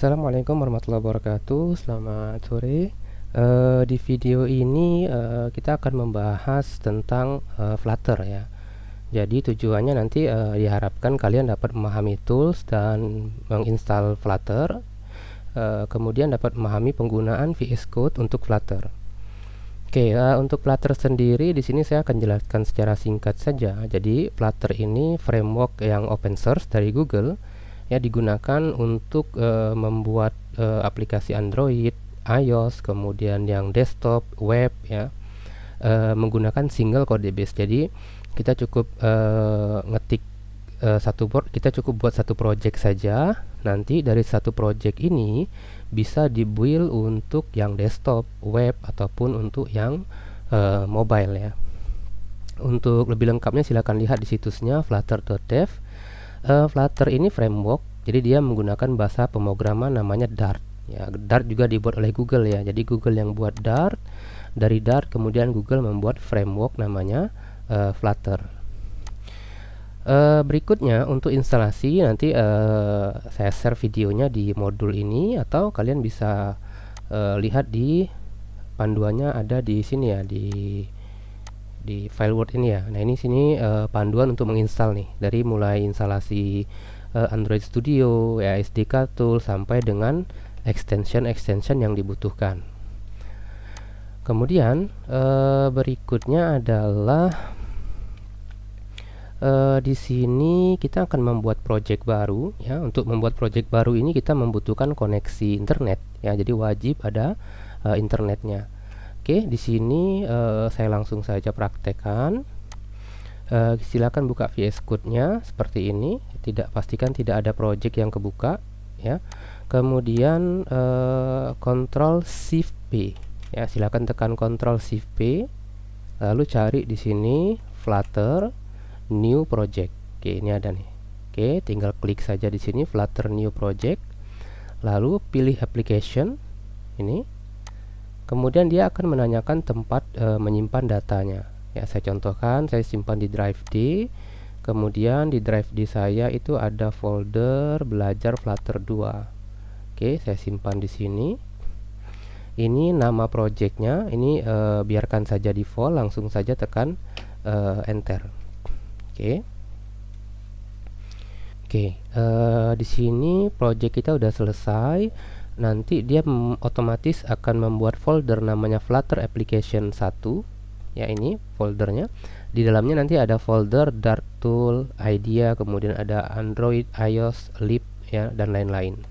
Assalamualaikum warahmatullahi wabarakatuh. Selamat sore. Di video ini kita akan membahas tentang Flutter ya. Jadi tujuannya nanti diharapkan kalian dapat memahami tools dan menginstal Flutter, kemudian dapat memahami penggunaan VS Code untuk Flutter. Oke, untuk Flutter sendiri di sini saya akan jelaskan secara singkat saja. Jadi Flutter ini framework yang open source dari Google, ya, digunakan untuk membuat aplikasi Android, iOS, kemudian yang desktop, web, ya, menggunakan single code base. Jadi kita cukup ngetik kita cukup buat satu project saja. Nanti dari satu project ini bisa dibuild untuk yang desktop, web, ataupun untuk yang mobile ya. Untuk lebih lengkapnya silakan lihat di situsnya flutter.dev. Flutter ini framework, jadi dia menggunakan bahasa pemrograman namanya Dart. Ya, Dart juga dibuat oleh Google ya. Jadi Google yang buat Dart, dari Dart kemudian Google membuat framework namanya Flutter. Berikutnya untuk instalasi nanti saya share videonya di modul ini, atau kalian bisa lihat di panduannya ada di sini ya, di file Word ini ya. Nah, ini sini panduan untuk menginstal nih, dari mulai instalasi Android Studio, ya, SDK tool sampai dengan extension yang dibutuhkan. Kemudian berikutnya adalah di sini kita akan membuat project baru ya. Untuk membuat project baru ini kita membutuhkan koneksi internet ya. Jadi wajib ada internetnya. Oke, di sini saya langsung saja praktekkan. Silakan buka VS Code-nya seperti ini. Pastikan tidak ada project yang kebuka ya. Kemudian Ctrl Shift P ya. Silakan tekan Ctrl Shift P. Lalu cari di sini Flutter New Project. Oke, ini ada nih. Oke, tinggal klik saja di sini Flutter New Project. Lalu pilih application ini. Kemudian dia akan menanyakan tempat menyimpan datanya. Ya, saya contohkan, saya simpan di drive D. Kemudian di drive D saya itu ada folder belajar Flutter 2. Oke, saya simpan di sini. Ini nama projectnya. Ini biarkan saja default. Langsung saja tekan enter. Oke, di sini project kita udah selesai. Nanti dia otomatis akan membuat folder namanya Flutter Application 1. Ya, ini foldernya. Di dalamnya nanti ada folder Dart Tool, Idea, kemudian ada Android, iOS, Lib, ya, dan lain-lain.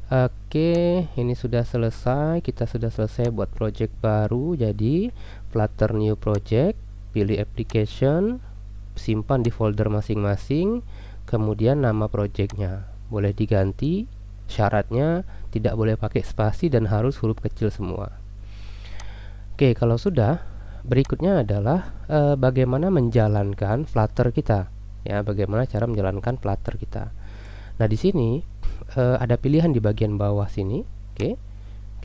Oke, ini sudah selesai. Kita sudah selesai buat project baru. Jadi Flutter New Project, pilih application, simpan di folder masing-masing, kemudian nama projectnya boleh diganti, syaratnya tidak boleh pakai spasi dan harus huruf kecil semua. Oke, kalau sudah, berikutnya adalah bagaimana menjalankan Flutter kita ya, bagaimana cara menjalankan Flutter kita. Nah, di sini ada pilihan di bagian bawah sini. Oke,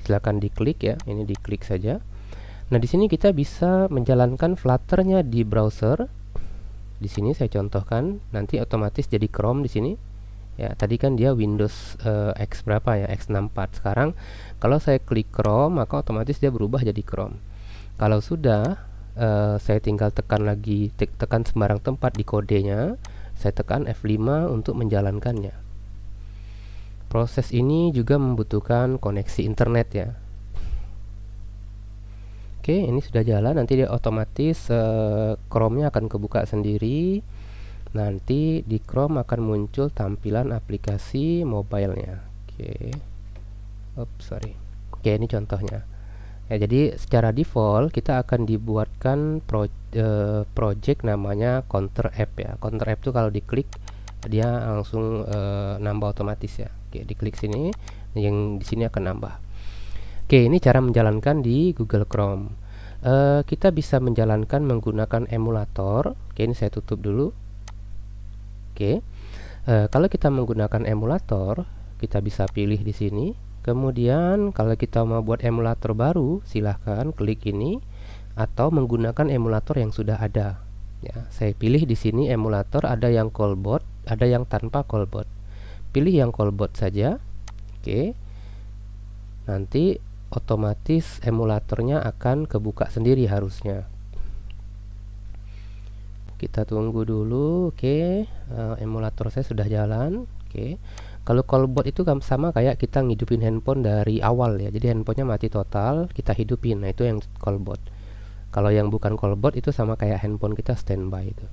silakan diklik ya, ini diklik saja. Nah, di sini kita bisa menjalankan Flutternya di browser. Di sini saya contohkan, nanti otomatis jadi Chrome di sini. Ya, tadi kan dia Windows X berapa ya? X64. Sekarang kalau saya klik Chrome, maka otomatis dia berubah jadi Chrome. Kalau sudah, saya tinggal tekan lagi, tekan sembarang tempat di kodenya. Saya tekan F5 untuk menjalankannya. Proses ini juga membutuhkan koneksi internet ya. Oke, ini sudah jalan. Nanti dia otomatis Chrome-nya akan kebuka sendiri. Nanti di Chrome akan muncul tampilan aplikasi mobile-nya. Oke, ini contohnya. Ya, jadi secara default kita akan dibuatkan project namanya Counter App ya. Counter App itu kalau diklik dia langsung nambah otomatis ya. Oke, diklik sini, yang di sini akan nambah. Oke, ini cara menjalankan di Google Chrome. Kita bisa menjalankan menggunakan emulator. Oke, ini saya tutup dulu. Oke, kalau kita menggunakan emulator, kita bisa pilih di sini. Kemudian kalau kita mau buat emulator baru, silahkan klik ini, atau menggunakan emulator yang sudah ada. Ya, saya pilih di sini emulator, ada yang callbot, ada yang tanpa callbot. Pilih yang callbot saja. Oke, nanti otomatis emulatornya akan kebuka sendiri harusnya. Kita tunggu dulu. Oke, emulator saya sudah jalan. Oke, kalau callbot itu sama kayak kita ngidupin handphone dari awal ya, jadi handphonenya mati total, kita hidupin. Nah, itu yang callbot. Kalau yang bukan callbot itu sama kayak handphone kita standby itu.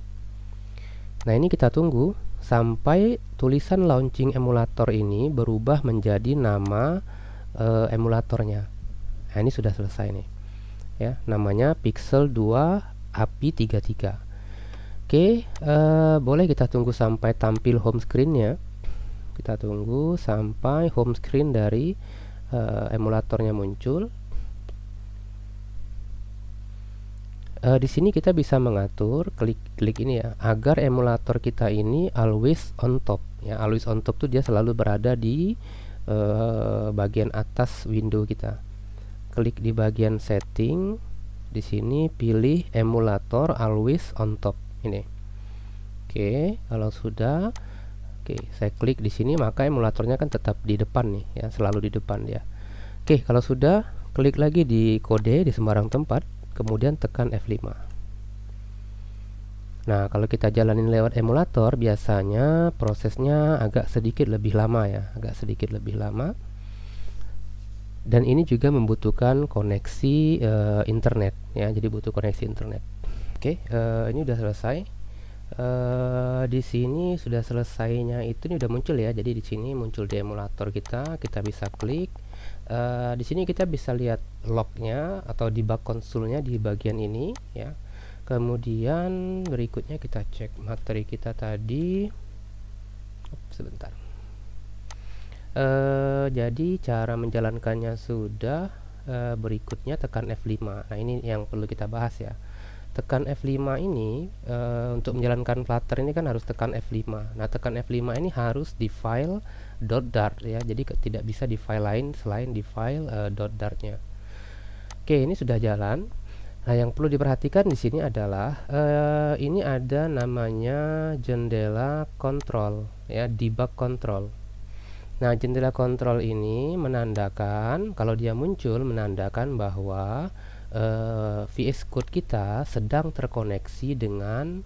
Nah, ini kita tunggu sampai tulisan launching emulator ini berubah menjadi nama emulatornya. Nah, ini sudah selesai nih ya, namanya Pixel 2 API 33. Oke, boleh kita tunggu sampai tampil home screen-nya. Kita tunggu sampai home screen dari emulatornya muncul. Di sini kita bisa mengatur, klik ini ya, agar emulator kita ini always on top. Ya, always on top tuh dia selalu berada di bagian atas window kita. Klik di bagian setting. Di sini pilih emulator always on top. Ini. Oke, kalau sudah, oke, saya klik di sini, maka emulatornya kan tetap di depan nih ya, selalu di depan dia. Oke, kalau sudah, klik lagi di kode di sembarang tempat, kemudian tekan F5. Nah, kalau kita jalanin lewat emulator, biasanya prosesnya agak sedikit lebih lama ya, agak sedikit lebih lama. Dan ini juga membutuhkan koneksi internet ya, jadi butuh koneksi internet. Oke, ini udah selesai. Di sini sudah selesainya itu, ini udah muncul ya. Jadi di sini muncul di emulator kita bisa klik. Di sini kita bisa lihat lognya atau debug konsolnya di bagian ini ya. Kemudian berikutnya kita cek materi kita tadi. Sebentar. Jadi cara menjalankannya sudah. Berikutnya tekan F5. Nah, ini yang perlu kita bahas ya. Tekan F5 ini untuk menjalankan Flutter ini kan harus tekan F5. Nah, tekan F5 ini harus di file .dart ya. Jadi tidak bisa di file lain selain di file .dart-nya. Oke, ini sudah jalan. Nah, yang perlu diperhatikan di sini adalah ini ada namanya jendela kontrol ya, debug control. Nah, jendela kontrol ini menandakan, kalau dia muncul, menandakan bahwa VS Code kita sedang terkoneksi dengan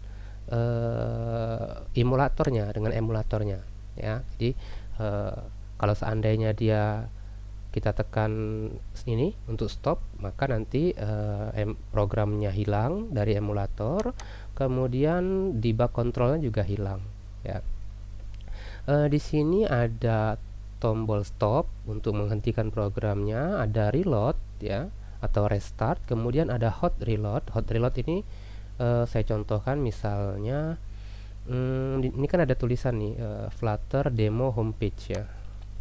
emulatornya, ya. Jadi kalau seandainya kita tekan ini untuk stop, maka nanti programnya hilang dari emulator, kemudian debug kontrolnya juga hilang ya. Di sini ada tombol stop untuk menghentikan programnya, ada reload ya atau restart, kemudian ada hot reload. Hot reload ini saya contohkan misalnya ini kan ada tulisan nih Flutter demo homepage ya.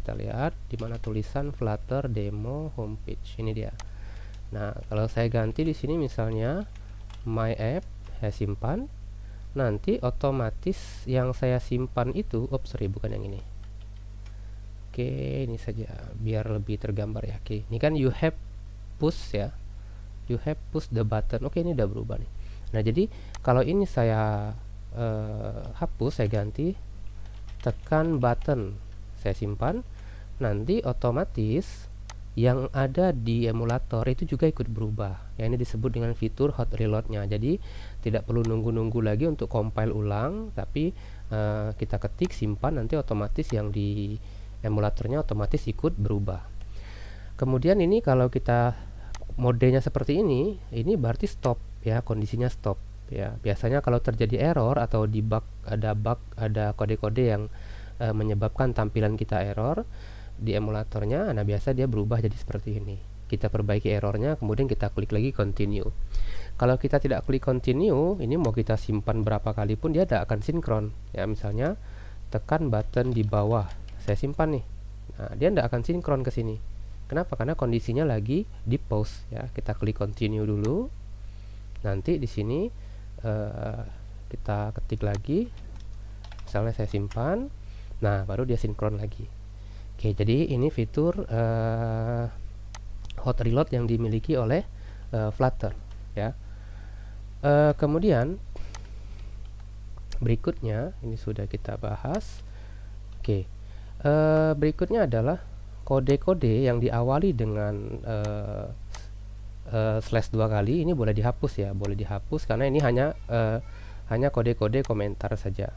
Kita lihat di mana tulisan Flutter demo homepage, ini dia. Nah, kalau saya ganti di sini misalnya my app, saya simpan. Nanti otomatis yang saya simpan itu, bukan yang ini. Oke, ini saja biar lebih tergambar ya. Oke, ini kan you have push ya. You have push the button. Oke, ini udah berubah nih. Nah, jadi kalau ini saya hapus, saya ganti, tekan button, saya simpan. Nanti otomatis yang ada di emulator itu juga ikut berubah ya. Ini disebut dengan fitur hot reload-nya. Jadi tidak perlu nunggu-nunggu lagi untuk compile ulang, tapi kita ketik, simpan, nanti otomatis yang di emulatornya otomatis ikut berubah. Kemudian ini kalau kita modenya seperti ini berarti stop ya, kondisinya stop ya. Biasanya kalau terjadi error atau debug, ada kode-kode yang menyebabkan tampilan kita error di emulatornya, nah biasa dia berubah jadi seperti ini. Kita perbaiki errornya, kemudian kita klik lagi continue. Kalau kita tidak klik continue, ini mau kita simpan berapa kali pun dia tidak akan sinkron ya. Misalnya tekan button di bawah, saya simpan nih, nah dia tidak akan sinkron ke sini. Kenapa? Karena kondisinya lagi di pause ya. Kita klik continue dulu, nanti di sini kita ketik lagi, misalnya saya simpan, nah baru dia sinkron lagi. Oke, jadi ini fitur hot reload yang dimiliki oleh Flutter ya. Kemudian berikutnya ini sudah kita bahas. Oke, berikutnya adalah kode-kode yang diawali dengan slash 2 kali ini boleh dihapus ya, boleh dihapus karena ini hanya kode-kode komentar saja.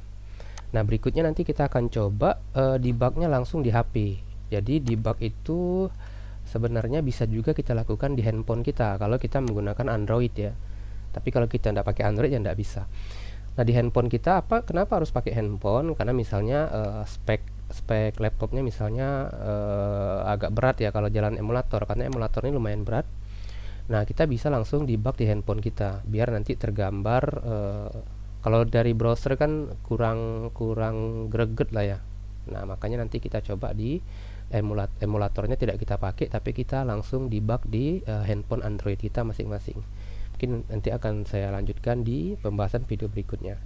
Nah, berikutnya nanti kita akan coba debugnya langsung di HP. Jadi debug itu sebenarnya bisa juga kita lakukan di handphone kita kalau kita menggunakan Android ya. Tapi kalau kita tidak pakai Android ya tidak bisa. Nah, di handphone kita kenapa harus pakai handphone? Karena misalnya spek laptopnya misalnya agak berat ya kalau jalan emulator, karena emulator ini lumayan berat. Nah, kita bisa langsung debug di handphone kita biar nanti tergambar. Kalau dari browser kan kurang greget lah ya. Nah, makanya nanti kita coba di emulatornya tidak kita pakai, tapi kita langsung debug di handphone Android kita masing-masing. Mungkin nanti akan saya lanjutkan di pembahasan video berikutnya.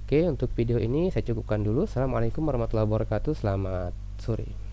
Oke, untuk video ini saya cukupkan dulu. Assalamualaikum warahmatullahi wabarakatuh. Selamat sore.